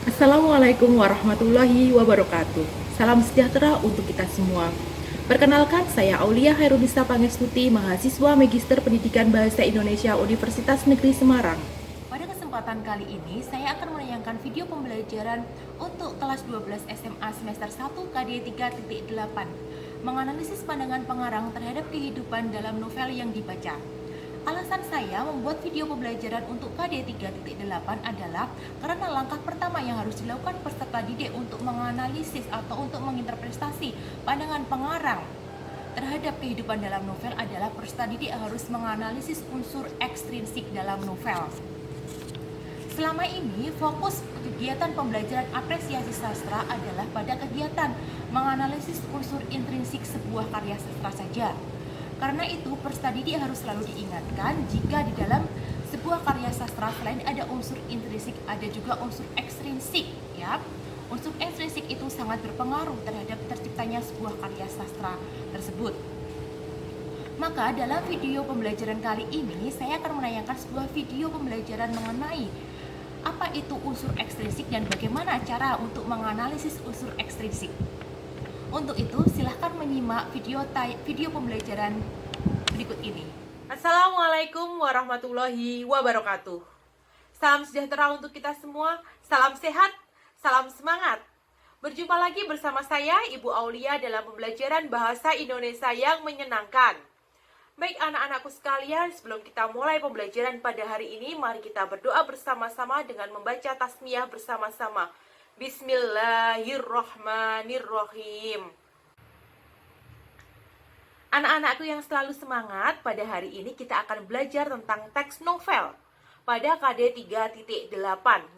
Assalamualaikum warahmatullahi wabarakatuh. Salam sejahtera untuk kita semua. Perkenalkan, saya Aulia Hairunisa Pangestuti, mahasiswa Magister Pendidikan Bahasa Indonesia Universitas Negeri Semarang. Pada kesempatan kali ini, saya akan menayangkan video pembelajaran untuk kelas 12 SMA semester 1 KD 3.8, menganalisis pandangan pengarang terhadap kehidupan dalam novel yang dibaca. Alasan saya membuat video pembelajaran untuk KD 3.8 adalah karena langkah pertama yang harus dilakukan peserta didik untuk menganalisis atau untuk menginterpretasi pandangan pengarang terhadap kehidupan dalam novel adalah peserta didik harus menganalisis unsur ekstrinsik dalam novel. Selama ini, fokus kegiatan pembelajaran apresiasi sastra adalah pada kegiatan menganalisis unsur intrinsik sebuah karya sastra saja. Karena itu, peserta didik harus selalu diingatkan jika di dalam sebuah karya sastra selain ada unsur intrinsik, ada juga unsur ekstrinsik, ya. Unsur ekstrinsik itu sangat berpengaruh terhadap terciptanya sebuah karya sastra tersebut. Maka dalam video pembelajaran kali ini, saya akan menayangkan sebuah video pembelajaran mengenai apa itu unsur ekstrinsik dan bagaimana cara untuk menganalisis unsur ekstrinsik. Untuk itu, silahkan menyimak video pembelajaran berikut ini. Assalamualaikum warahmatullahi wabarakatuh. Salam sejahtera untuk kita semua, salam sehat, salam semangat. Berjumpa lagi bersama saya, Ibu Aulia, dalam pembelajaran Bahasa Indonesia yang menyenangkan. Baik anak-anakku sekalian, sebelum kita mulai pembelajaran pada hari ini, mari kita berdoa bersama-sama dengan membaca tasmiyah bersama-sama. Bismillahirrohmanirrohim. Anak-anakku yang selalu semangat, pada hari ini kita akan belajar tentang teks novel pada KD 3.8,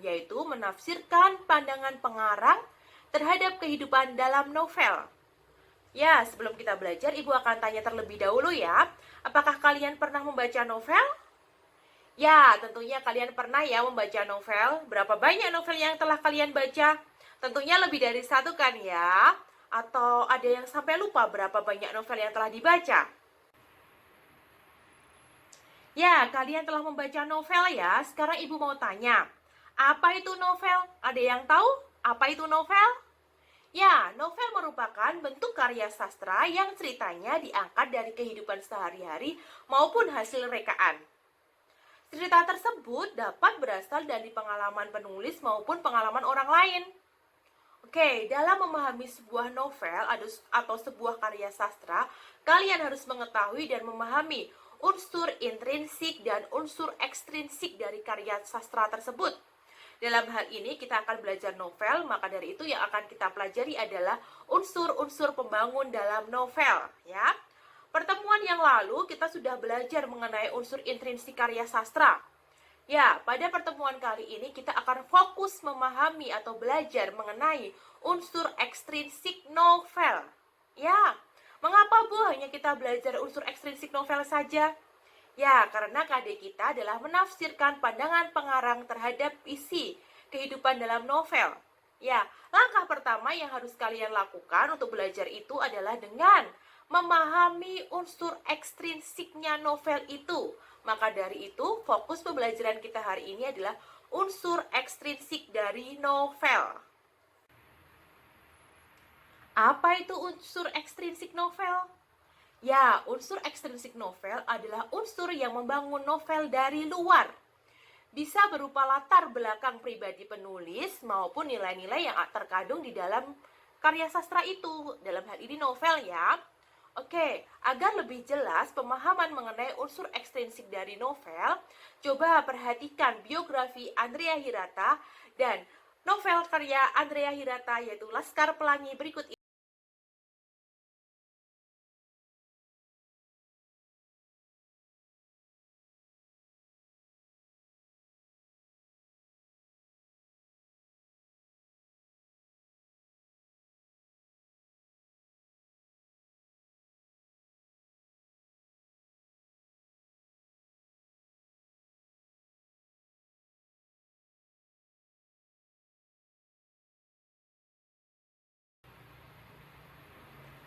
yaitu menafsirkan pandangan pengarang terhadap kehidupan dalam novel. Ya, sebelum kita belajar, Ibu akan tanya terlebih dahulu ya, apakah kalian pernah membaca novel? Ya, tentunya kalian pernah ya membaca novel. Berapa banyak novel yang telah kalian baca? Tentunya lebih dari satu kan ya? Atau ada yang sampai lupa berapa banyak novel yang telah dibaca? Ya, kalian telah membaca novel ya. Sekarang Ibu mau tanya, apa itu novel? Ada yang tahu apa itu novel? Ya, novel merupakan bentuk karya sastra yang ceritanya diangkat dari kehidupan sehari-hari maupun hasil rekaan. Cerita tersebut dapat berasal dari pengalaman penulis maupun pengalaman orang lain. Oke, dalam memahami sebuah novel atau sebuah karya sastra, kalian harus mengetahui dan memahami unsur intrinsik dan unsur ekstrinsik dari karya sastra tersebut. Dalam hal ini kita akan belajar novel, maka dari itu yang akan kita pelajari adalah unsur-unsur pembangun dalam novel, ya. Pertemuan yang lalu kita sudah belajar mengenai unsur intrinsik karya sastra. Ya, pada pertemuan kali ini kita akan fokus memahami atau belajar mengenai unsur ekstrinsik novel. Ya, mengapa Bu hanya kita belajar unsur ekstrinsik novel saja? Ya, karena KD kita adalah menafsirkan pandangan pengarang terhadap isi kehidupan dalam novel. Ya, langkah pertama yang harus kalian lakukan untuk belajar itu adalah dengan memahami unsur ekstrinsiknya novel itu. Maka dari itu, fokus pembelajaran kita hari ini adalah unsur ekstrinsik dari novel. Apa itu unsur ekstrinsik novel? Ya, unsur ekstrinsik novel adalah unsur yang membangun novel dari luar. Bisa berupa latar belakang pribadi penulis maupun nilai-nilai yang terkandung di dalam karya sastra itu. Dalam hal ini novel ya. Oke, agar lebih jelas pemahaman mengenai unsur ekstrinsik dari novel, coba perhatikan biografi Andrea Hirata dan novel karya Andrea Hirata yaitu Laskar Pelangi berikut ini.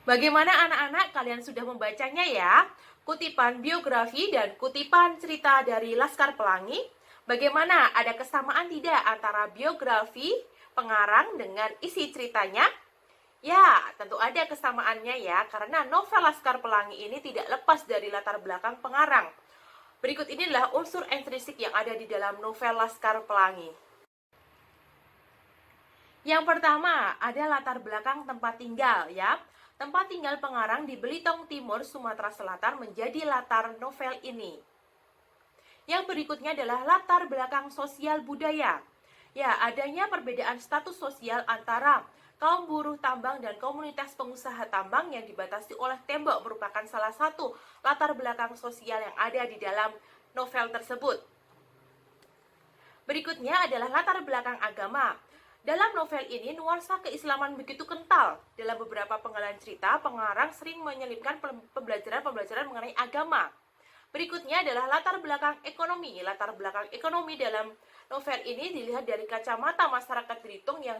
Bagaimana anak-anak, kalian sudah membacanya ya? Kutipan biografi dan kutipan cerita dari Laskar Pelangi. Bagaimana, ada kesamaan tidak antara biografi pengarang dengan isi ceritanya? Ya, tentu ada kesamaannya ya, karena novel Laskar Pelangi ini tidak lepas dari latar belakang pengarang. Berikut inilah unsur intrinsik yang ada di dalam novel Laskar Pelangi. Yang pertama, ada latar belakang tempat tinggal ya. Tempat tinggal pengarang di Belitung Timur, Sumatera Selatan menjadi latar novel ini. Yang berikutnya adalah latar belakang sosial budaya. Ya, adanya perbedaan status sosial antara kaum buruh tambang dan komunitas pengusaha tambang yang dibatasi oleh tembok merupakan salah satu latar belakang sosial yang ada di dalam novel tersebut. Berikutnya adalah latar belakang agama. Dalam novel ini, nuansa keislaman begitu kental. Dalam beberapa penggalan cerita, pengarang sering menyelipkan pembelajaran mengenai agama. Berikutnya adalah latar belakang ekonomi. Latar belakang ekonomi dalam novel ini dilihat dari kacamata masyarakat Belitung yang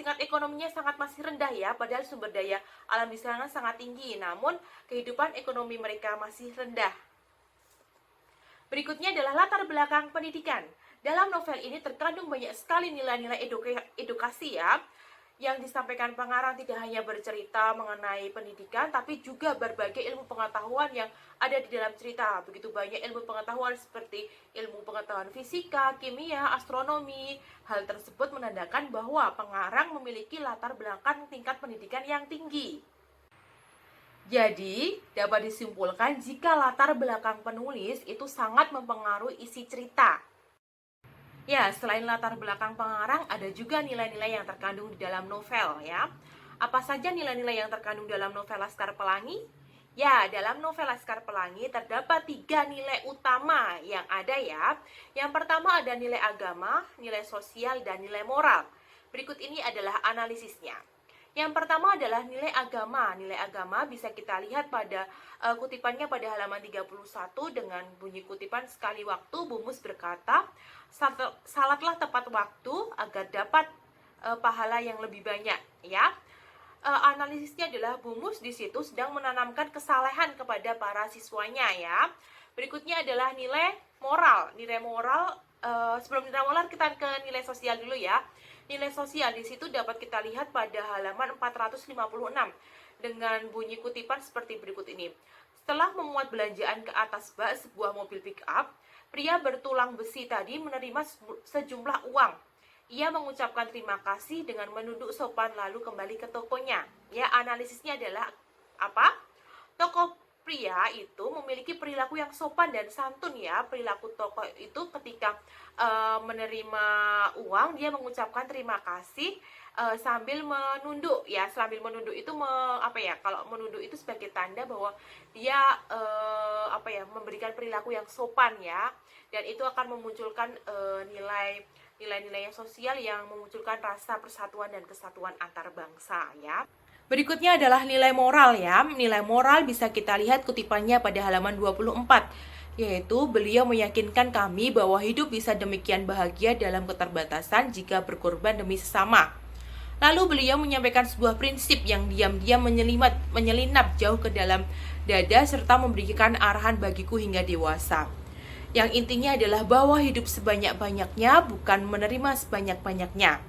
tingkat ekonominya sangat masih rendah ya, padahal sumber daya alam di sana sangat tinggi, namun kehidupan ekonomi mereka masih rendah. Berikutnya adalah latar belakang pendidikan. Dalam novel ini terkandung banyak sekali nilai-nilai edukasi ya, yang disampaikan pengarang tidak hanya bercerita mengenai pendidikan, tapi juga berbagai ilmu pengetahuan yang ada di dalam cerita. Begitu banyak ilmu pengetahuan seperti ilmu pengetahuan fisika, kimia, astronomi. Hal tersebut menandakan bahwa pengarang memiliki latar belakang tingkat pendidikan yang tinggi. Jadi, dapat disimpulkan jika latar belakang penulis itu sangat mempengaruhi isi cerita. Ya, selain latar belakang pengarang, ada juga nilai-nilai yang terkandung di dalam novel ya. Apa saja nilai-nilai yang terkandung dalam novel Laskar Pelangi? Ya, dalam novel Laskar Pelangi terdapat 3 nilai utama yang ada ya. Yang pertama ada nilai agama, nilai sosial, dan nilai moral. Berikut ini adalah analisisnya. Yang pertama adalah nilai agama. Nilai agama bisa kita lihat pada kutipannya pada halaman 31 dengan bunyi kutipan, sekali waktu Bumus berkata, salatlah tepat waktu agar dapat pahala yang lebih banyak ya. Analisisnya adalah Bumus di situ sedang menanamkan kesalehan kepada para siswanya ya. Berikutnya adalah nilai moral. Nilai moral, sebelum nilai moral kita ke nilai sosial dulu ya. Nilai sosial di situ dapat kita lihat pada halaman 456 dengan bunyi kutipan seperti berikut ini. Setelah memuat belanjaan ke atas bak sebuah mobil pick up, pria bertulang besi tadi menerima sejumlah uang. Ia mengucapkan terima kasih dengan menunduk sopan lalu kembali ke tokonya. Ya, analisisnya adalah apa? Tokoh pria itu memiliki perilaku yang sopan dan santun ya. Perilaku tokoh itu ketika menerima uang, dia mengucapkan terima kasih sambil menunduk ya. Sambil menunduk itu kalau menunduk itu sebagai tanda bahwa dia memberikan perilaku yang sopan ya. Dan itu akan memunculkan nilai-nilai yang sosial yang memunculkan rasa persatuan dan kesatuan antar bangsa ya. Berikutnya adalah nilai moral ya. Nilai moral bisa kita lihat kutipannya pada halaman 24, yaitu beliau meyakinkan kami bahwa hidup bisa demikian bahagia dalam keterbatasan jika berkorban demi sesama. Lalu beliau menyampaikan sebuah prinsip yang diam-diam menyelinap jauh ke dalam dada serta memberikan arahan bagiku hingga dewasa. Yang intinya adalah bahwa hidup sebanyak-banyaknya bukan menerima sebanyak-banyaknya.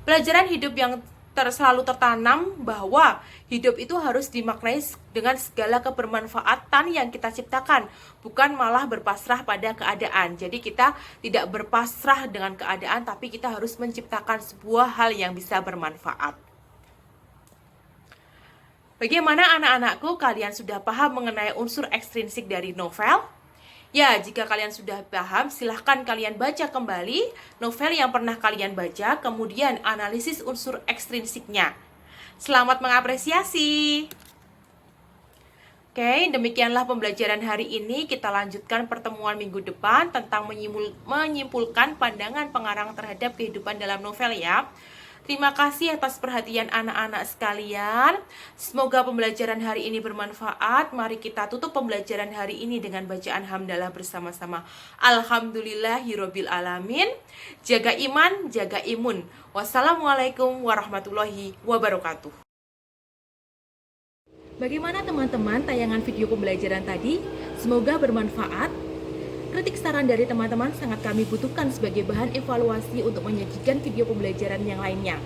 Pelajaran hidup yang selalu tertanam bahwa hidup itu harus dimaknai dengan segala kebermanfaatan yang kita ciptakan, bukan malah berpasrah pada keadaan. Jadi kita tidak berpasrah dengan keadaan, tapi kita harus menciptakan sebuah hal yang bisa bermanfaat. Bagaimana anak-anakku, kalian sudah paham mengenai unsur ekstrinsik dari novel? Ya, jika kalian sudah paham, silahkan kalian baca kembali novel yang pernah kalian baca, kemudian analisis unsur ekstrinsiknya. Selamat mengapresiasi. Oke, demikianlah pembelajaran hari ini. Kita lanjutkan pertemuan minggu depan tentang menyimpulkan pandangan pengarang terhadap kehidupan dalam novel ya. Terima kasih atas perhatian anak-anak sekalian. Semoga pembelajaran hari ini bermanfaat. Mari kita tutup pembelajaran hari ini dengan bacaan hamdalah bersama-sama. Alhamdulillahirabbil alamin. Jaga iman, jaga imun. Wassalamualaikum warahmatullahi wabarakatuh. Bagaimana teman-teman tayangan video pembelajaran tadi? Semoga bermanfaat. Kritik saran dari teman-teman sangat kami butuhkan sebagai bahan evaluasi untuk menyajikan video pembelajaran yang lainnya.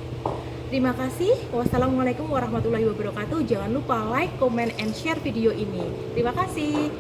Terima kasih. Wassalamualaikum warahmatullahi wabarakatuh. Jangan lupa like, comment, and share video ini. Terima kasih.